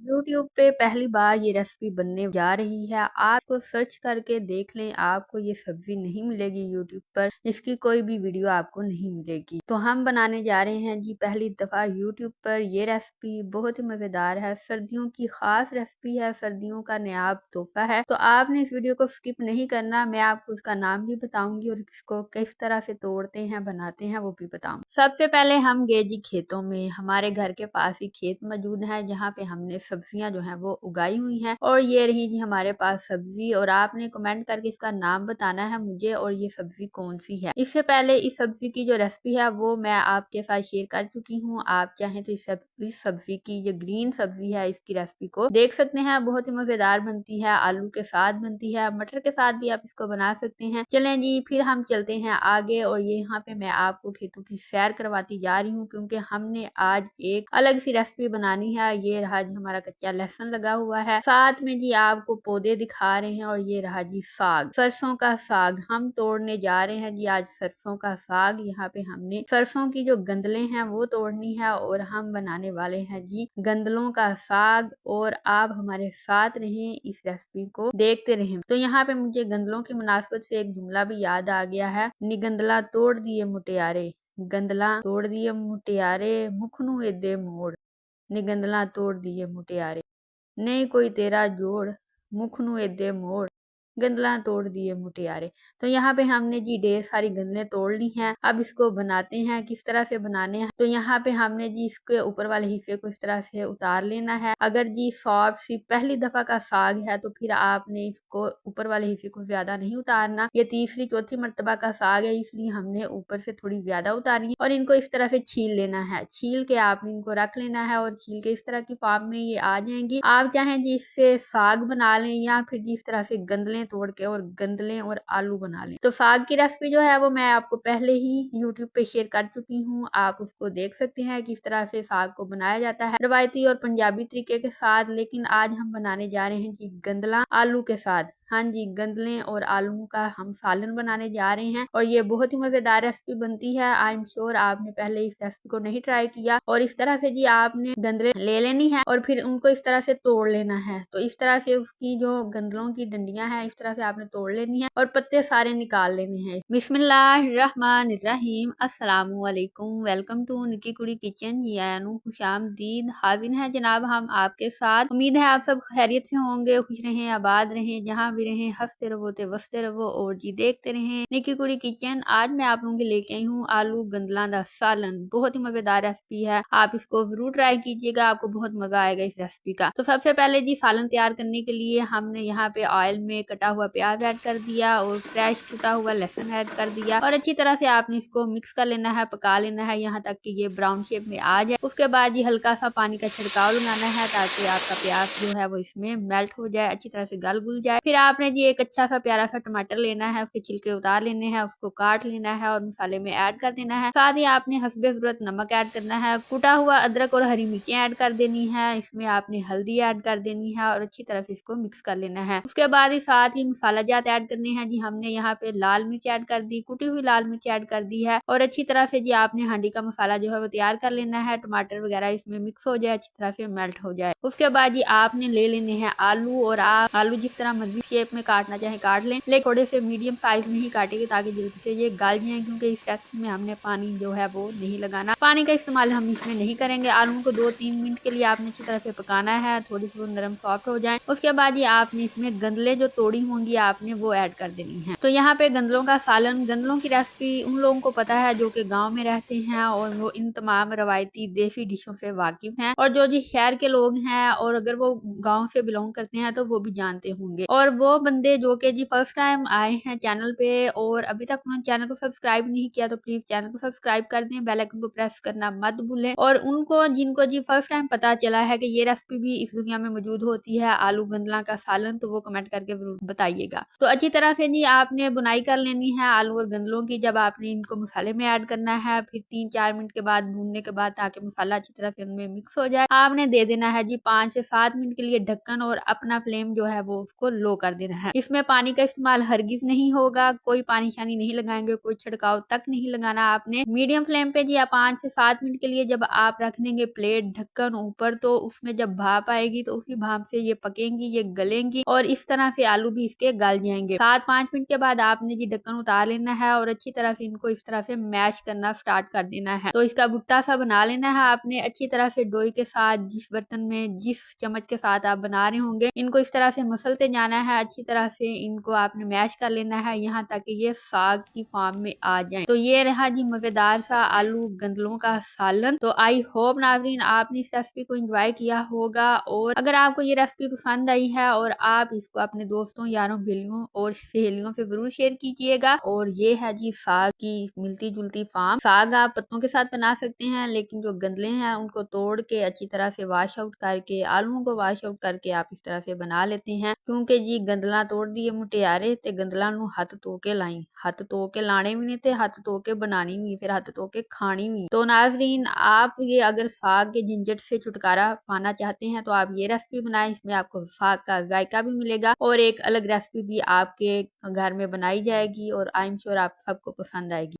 YouTube पे पहली बार ये रेसिपी बनने जा रही है। आपको सर्च करके देख लें, आपको ये सब्जी नहीं मिलेगी यूट्यूब पर, इसकी कोई भी वीडियो आपको नहीं मिलेगी। तो हम बनाने जा रहे हैं जी पहली दफा यूट्यूब पर ये रेसिपी। बहुत ही मजेदार है, सर्दियों की खास रेसिपी है, सर्दियों का नायाब तोहफा है। तो आपने इस वीडियो को स्किप नहीं करना। मैं आपको इसका नाम भी बताऊंगी और इसको किस तरह से तोड़ते हैं बनाते हैं वो भी बताऊंगी। सबसे पहले हम गए जी खेतों में। हमारे घर के पास ही खेत मौजूद है जहाँ पे हमने सब्जियां जो है वो उगाई हुई हैं। और ये रही जी हमारे पास सब्जी, और आपने कमेंट करके इसका नाम बताना है मुझे और ये सब्जी कौन सी है। इससे पहले इस सब्जी की जो रेसिपी है वो मैं आपके साथ शेयर कर चुकी हूँ। आप चाहें तो इस सब्जी की, जो ग्रीन सब्जी है, इसकी रेसिपी को देख सकते हैं। बहुत ही मजेदार बनती है, आलू के साथ बनती है, मटर के साथ भी आप इसको बना सकते हैं। चलें जी फिर हम चलते हैं आगे। और ये यहाँ पे मैं आपको खेतों की सैर करवाती जा रही हूँ क्योंकि हमने आज एक अलग सी रेसिपी बनानी है। ये रहा जी हमारा कच्चा लहसुन लगा हुआ है, साथ में जी आपको पौधे दिखा रहे हैं। और ये रहा जी साग, सरसों का साग हम तोड़ने जा रहे हैं जी आज सरसों का साग। यहाँ पे हमने सरसों की जो गंदलें हैं वो तोड़नी है और हम बनाने वाले हैं जी गंदलों का साग। और आप हमारे साथ रहें, इस रेसिपी को देखते रहें। तो यहाँ पे मुझे गंदलों की मुनासबत से एक जुमला भी याद आ गया है। निगंदला तोड़ दिए मुटियारे, गंदला तोड़ दिए मुटियारे, मुख नू एदे मोड़। निगंदला तोड़ दिए मुटियारे, नहीं कोई तेरा जोड़, मुख नू एदे मोड़। गंदला तोड़ दिए मुटियारे। तो यहाँ पे हमने जी ढेर सारी गंदलें तोड़ ली हैं। अब इसको बनाते हैं, किस तरह से बनाने हैं। तो यहाँ पे हमने जी इसके ऊपर वाले हिस्से को इस तरह से उतार लेना है। अगर जी सॉफ्ट सी पहली दफा का साग है तो फिर आपने इसको ऊपर वाले हिस्से को ज्यादा नहीं उतारना। ये तीसरी चौथी मर्तबा का साग है, इसलिए हमने ऊपर से थोड़ी ज्यादा उतारनी है। और इनको इस तरह से छील लेना है। छील के आपने इनको रख लेना है और छील के इस तरह की फॉर्म में ये आ जाएंगी। आप चाहें जी इससे साग बना लें या फिर जिस तरह से गंदलें तोड़ के और गंदलें और आलू बना लें। तो साग की रेसिपी जो है वो मैं आपको पहले ही यूट्यूब पे शेयर कर चुकी हूँ, आप उसको देख सकते हैं किस तरह से साग को बनाया जाता है रवायती और पंजाबी तरीके के साथ। लेकिन आज हम बनाने जा रहे हैं जी गंदला आलू के साथ। हाँ जी, गंदलें और आलू का हम सालन बनाने जा रहे हैं और ये बहुत ही मजेदार रेसिपी बनती है। आई एम श्योर आपने पहले इस रेसिपी को नहीं ट्राई किया। और इस तरह से जी आपने गंदलें ले लेनी है और फिर उनको इस तरह से तोड़ लेना है। तो इस तरह से उसकी जो गंदलों की डंडियां हैं इस तरह से आपने तोड़ लेनी है और पत्ते सारे निकाल लेने हैं। बिस्मिल्लाहिर्रहमानिर्रहीम, अस्सलामु अलैकुम, वेलकम टू निकी कुड़ी किचन। जी आयानु खुशामदीद, हाजिर है जनाब हम आपके साथ। उम्मीद है आप सब खैरियत से होंगे, खुश रहें, आबाद रहें, जहाँ भी रहें, हंसते रहो ते वसते रहो और जी देखते रहें निकी कुड़ी किचन। आज मैं आप लोगों के लेके आई हूँ आलू गंदला दा सालन। बहुत ही मजेदार रेसिपी है, आप इसको जरूर ट्राई कीजिएगा, आपको बहुत मजा आएगा इस रेसिपी का। तो सबसे पहले जी सालन तैयार करने के लिए हमने यहाँ पे ऑयल में कटा हुआ प्याज ऐड कर दिया और फ्रेश टूटा हुआ लहसुन ऐड कर दिया और अच्छी तरह से आपने इसको मिक्स कर लेना है, पका लेना है यहाँ तक कि ये ब्राउन शेप में आ जाए। उसके बाद जी हल्का सा पानी का छिड़काव लगाना है ताकि आपका प्याज जो है वो इसमें मेल्ट हो जाए, अच्छी तरह से गल गुल जाए। फिर आपने जी एक अच्छा सा प्यारा सा टमाटर लेना है, उसके छिलके उतार लेने हैं, उसको काट लेना है और मसाले में ऐड कर देना है। साथ ही आपने हस्बे जरूरत नमक ऐड करना है, कुटा हुआ अदरक और हरी मिर्चें ऐड कर देनी है, इसमें आपने हल्दी ऐड कर देनी है और अच्छी तरह से इसको मिक्स कर लेना है। उसके बाद ही साथ ही मसाला जात ऐड करने हैं जी। हमने यहाँ पे लाल मिर्च ऐड कर दी, कुटी हुई लाल मिर्च ऐड कर दी है और अच्छी तरह से जी आपने हांडी का मसाला जो है वो तैयार कर लेना है। टमाटर वगैरह इसमें मिक्स हो जाए, अच्छी तरह से मेल्ट हो जाए। उसके बाद जी आपने ले लेने हैं आलू, और आप आलू जिस तरह मर्जी शेप में काटना चाहे काट लें, लेकिन थोड़े से मीडियम साइज में ही काटेंगे ताकि जल्दी से ये गल जाए, क्योंकि इस रेसिपी में हमने पानी जो है वो नहीं लगाना, पानी का इस्तेमाल हम इसमें नहीं करेंगे। आलू को 2-3 मिनट के लिए आपने अच्छी तरह से पकाना है, थोड़ी सी वो नरम सॉफ्ट हो जाए। उसके बाद ये आपने इसमें गंदले जो तोड़ी होंगी आपने वो ऐड कर देनी है। तो यहाँ पे गंदलों का सालन, गंदलों की रेसिपी उन लोगों को पता है जो कि गांव में रहते हैं और वो इन तमाम रवायती देसी डिशों से वाकिफ हैं, और जो जी शहर के लोग हैं और अगर वो गांव से बिलोंग करते हैं तो वो भी जानते होंगे। और वो बंदे जो कि जी फर्स्ट टाइम आए हैं चैनल पे और अभी तक उन्होंने चैनल को सब्सक्राइब नहीं किया तो प्लीज चैनल को सब्सक्राइब कर दें, बेल आइकन को प्रेस करना मत भूलें। और उनको जिनको जी फर्स्ट टाइम पता चला है कि ये रेसिपी भी इस दुनिया में मौजूद होती है, आलू गंदला का सालन, तो वो कमेंट करके जरूर बताइएगा। तो अच्छी तरह से जी आपने बुनाई कर लेनी है आलू और गंदलों की। जब आपने इनको मसाले में ऐड करना है, फिर 3-4 मिनट के बाद भूनने के बाद ताकि मसाला अच्छी तरह से उनमें मिक्स हो जाए, आपने दे देना है जी 5 से 7 मिनट के लिए ढक्कन और अपना फ्लेम जो है वो उसको लो कर देना है। इसमें पानी का इस्तेमाल हरगिज नहीं होगा, कोई पानी शानी नहीं लगाएंगे, कोई छिड़काव तक नहीं लगाना आपने। मीडियम फ्लेम पे जी आप 5 से 7 मिनट के लिए जब आप रख देंगे प्लेट ढक्कन ऊपर, तो उसमें जब भाप आएगी तो उसी भाप से ये पकेंगी, ये गलेंगी और इस तरह से आलू भी इसके गल जाएंगे। 7-5 मिनट के बाद आपने जी ढक्कन उतार लेना है और अच्छी तरह से इनको इस तरह से मैश करना स्टार्ट कर देना है। तो इसका भुट्टा सा बना लेना है आपने अच्छी तरह से डोई के साथ, जिस बर्तन में जिस चम्मच के साथ आप बना रहे होंगे इनको इस तरह से मसलते जाना है, अच्छी तरह से इनको आपने मैश कर लेना है यहाँ तक ये साग की फॉर्म में आ जाए। तो ये रहा जी मजेदार सा आलू गंदलों का सालन। तो आई होप नाज़रीन आपने इस रेसिपी को एंजॉय किया होगा, और अगर आपको ये रेसिपी पसंद आई है और आप इसको अपने दोस्तों, यारों, बेलियों और सहेलियों से जरूर शेयर कीजिएगा। और ये है जी साग की मिलती जुलती फार्म। साग आप पत्तों के साथ बना सकते हैं, लेकिन जो गंदले हैं उनको तोड़ के अच्छी तरह से वॉश आउट करके, आलूओं को वॉश आउट करके आप इस तरह से बना लेते हैं। क्योंकि जी गंदला तोड़ दिए मुटियारे ते गंदला नू हथ धो के लाई, हथ धो के लाने भी नहीं थे, हथ धो के बनानी भी, फिर हथ धो के खानी भी। तो नाज़रीन आप ये अगर साग के झंझट से छुटकारा पाना चाहते हैं तो आप ये रेसिपी बनाएं, इसमें आपको साग का जायका भी मिलेगा और एक अलग रेसिपी भी आपके घर में बनाई जाएगी और आई एम श्योर आप सबको पसंद आएगी।